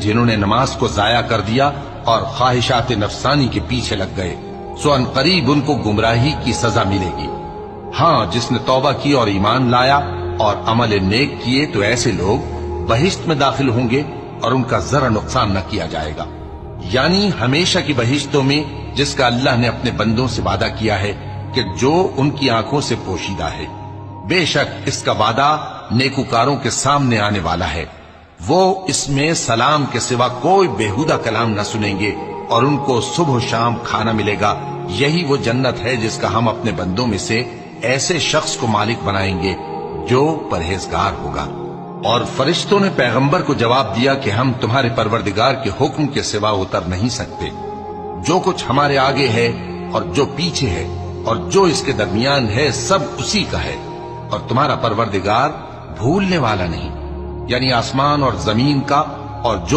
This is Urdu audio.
جنہوں نے نماز کو ضائع کر دیا اور خواہشات نفسانی کے پیچھے لگ گئے، سو ان قریب ان کو گمراہی کی سزا ملے گی۔ ہاں، جس نے توبہ کی اور ایمان لایا اور عمل نیک کیے تو ایسے لوگ بہشت میں داخل ہوں گے اور ان کا ذرا نقصان نہ کیا جائے گا، یعنی ہمیشہ کی بہشتوں میں، جس کا اللہ نے اپنے بندوں سے وعدہ کیا ہے کہ جو ان کی آنکھوں سے پوشیدہ ہے۔ بے شک اس کا وعدہ نیکوکاروں کے سامنے آنے والا ہے، وہ اس میں سلام کے سوا کوئی بیہودہ کلام نہ سنیں گے اور ان کو صبح و شام کھانا ملے گا۔ یہی وہ جنت ہے جس کا ہم اپنے بندوں میں سے ایسے شخص کو مالک بنائیں گے جو پرہیزگار ہوگا۔ اور فرشتوں نے پیغمبر کو جواب دیا کہ ہم تمہارے پروردگار کے حکم کے سوا اتر نہیں سکتے، جو کچھ ہمارے آگے ہے اور جو پیچھے ہے اور جو اس کے درمیان ہے سب اسی کا ہے، اور تمہارا پروردگار بھولنے والا نہیں، یعنی آسمان اور زمین کا اور جو